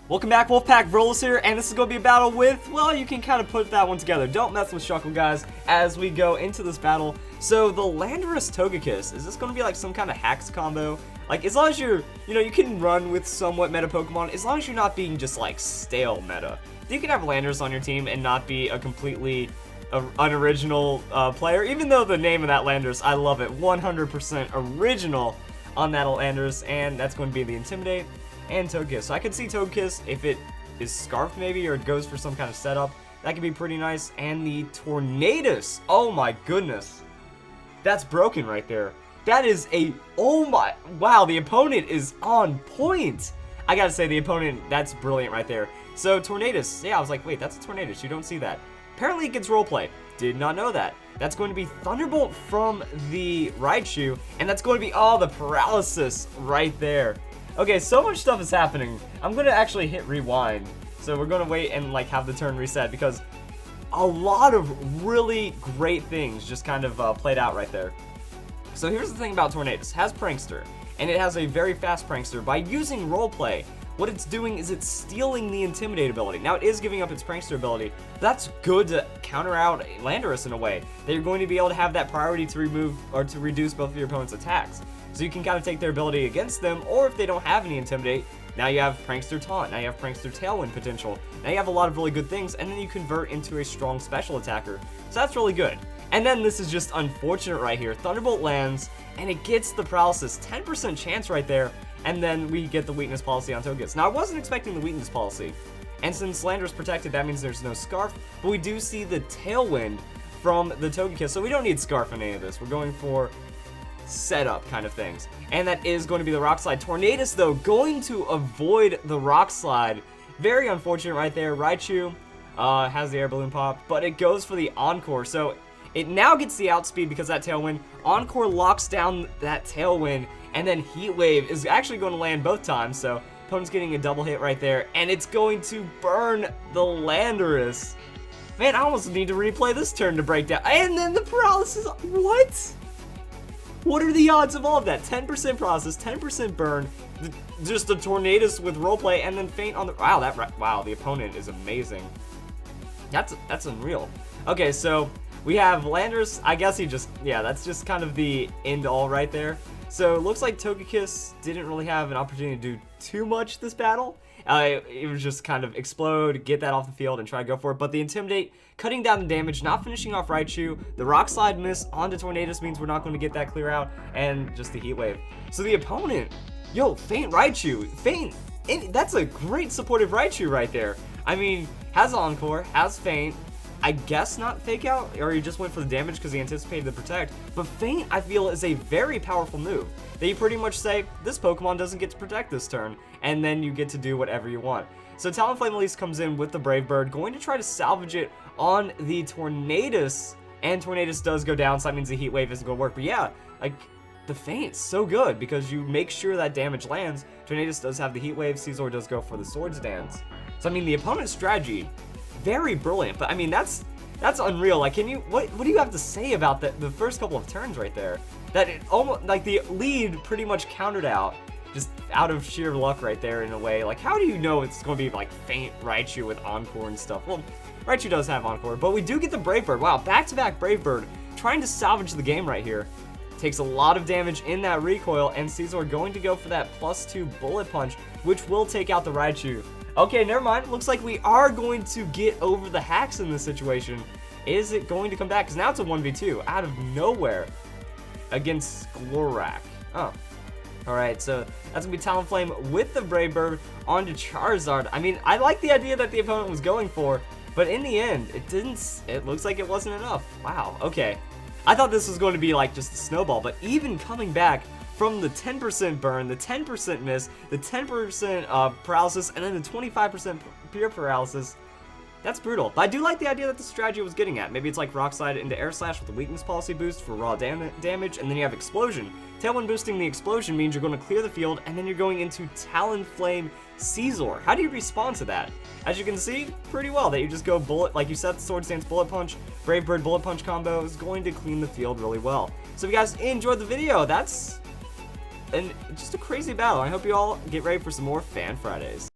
Welcome back, Wolfpack Vrolas here, and this is going to be a battle with, well, you can kind of put that one together. Don't mess with Shuckle, guys, as we go into this battle. So, the Landorus Togekiss, is this going to be like some kind of HAX combo? Like, as long as you're, you can run with somewhat meta Pokemon, as long as you're not being just, like, stale meta. You can have Landorus on your team and not be a completely unoriginal player, even though the name of that Landorus, I love it, 100% original on that Landorus, and that's going to be the Intimidate and Togekiss. So I could see Togekiss if it is Scarfed maybe, or it goes for some kind of setup. That could be pretty nice. And the Tornadus, oh my goodness. That's broken right there. That is a, oh my, wow, the opponent is on point. I gotta say, the opponent, that's brilliant right there. So Tornadus, yeah, I was like, wait, that's a Tornadus, you don't see that. Apparently it gets roleplay, did not know that. That's going to be Thunderbolt from the Raichu, and that's going to be, oh, the paralysis right there. Okay, so much stuff is happening. I'm gonna actually hit rewind. So we're gonna wait and like have the turn reset because a lot of really great things just kind of played out right there. So here's the thing about Tornadus. It has Prankster, and it has a very fast Prankster. By using Roleplay, what it's doing is it's stealing the Intimidate ability. Now it is giving up its Prankster ability. That's good to counter out Landorus in a way. That you're going to be able to have that priority to remove or to reduce both of your opponent's attacks. So you can kind of take their ability against them, or if they don't have any Intimidate, now you have Prankster Taunt, now you have Prankster Tailwind potential, now you have a lot of really good things, and then you convert into a strong special attacker. So that's really good. And then this is just unfortunate right here. Thunderbolt lands, and it gets the paralysis. 10% chance right there, and then we get the weakness policy on Togekiss. Now I wasn't expecting the weakness policy, and since Landorus protected, that means there's no Scarf, but we do see the Tailwind from the Togekiss, so we don't need Scarf in any of this. We're going for setup kind of things, and that is going to be the Rock Slide. Tornadus though going to avoid the Rock Slide. Very unfortunate right there. Raichu has the Air Balloon pop, but it goes for the Encore, so it now gets the outspeed because that Tailwind. Encore locks down that Tailwind, and then Heat Wave is actually going to land both times, so opponent's getting a double hit right there, and it's going to burn the Landorus. Man, I almost need to replay this turn to break down. And then the paralysis. What? What are the odds of all of that? 10% paralysis, 10% burn, just a Tornadus with roleplay, and then faint on the. Wow, wow, the opponent is amazing. That's unreal. Okay, so we have Landorus. I guess he just, yeah, that's just kind of the end all right there. So it looks like Togekiss didn't really have an opportunity to do too much this battle. It was just kind of explode, get that off the field, and try to go for it. But the Intimidate, cutting down the damage, not finishing off Raichu. The Rock Slide miss onto Tornadus means we're not going to get that clear out, and just the Heat Wave. So the opponent, yo, Faint Raichu, Faint, that's a great supportive Raichu right there. I mean, has Encore, has Faint, I guess not Fake Out, or he just went for the damage because he anticipated the Protect, but Faint, I feel, is a very powerful move. That you pretty much say, this Pokemon doesn't get to protect this turn, and then you get to do whatever you want. So Talonflame Elise comes in with the Brave Bird, going to try to salvage it on the Tornadus, and Tornadus does go down, so that means the Heat Wave isn't going to work. But yeah, like, the Feint's so good, because you make sure that damage lands. Tornadus does have the Heat Wave, Scizor does go for the Swords Dance. So I mean, the opponent's strategy, very brilliant, but I mean, that's unreal. Like, what do you have to say about the first couple of turns right there? That it almost, like, the lead pretty much countered out, just out of sheer luck right there in a way. Like, how do you know it's going to be, like, Faint Raichu with Encore and stuff? Well, Raichu does have Encore, but we do get the Brave Bird. Wow, back-to-back Brave Bird, trying to salvage the game right here. Takes a lot of damage in that recoil, and Scizor going to go for that +2 Bullet Punch, which will take out the Raichu. Okay, never mind. Looks like we are going to get over the HAX in this situation. Is it going to come back? Because now it's a 1v2 out of nowhere against Glorak. Oh. Alright, so that's going to be Talonflame with the Brave Bird onto Charizard. I mean, I like the idea that the opponent was going for, but in the end, it looks like it wasn't enough. Wow, okay. I thought this was going to be like just a snowball, but even coming back from the 10% burn, the 10% miss, the 10% paralysis, and then the 25% pure paralysis, that's brutal. But I do like the idea that the strategy was getting at. Maybe it's like Rock Slide into Air Slash with a weakness policy boost for raw damage, and then you have Explosion. Tailwind boosting the Explosion means you're going to clear the field, and then you're going into Talonflame Scizor. How do you respond to that? As you can see, pretty well, that you just go bullet, like you set the Swords Dance Bullet Punch, Brave Bird Bullet Punch combo is going to clean the field really well. So if you guys enjoyed the video, that's just a crazy battle. I hope you all get ready for some more Fan Fridays.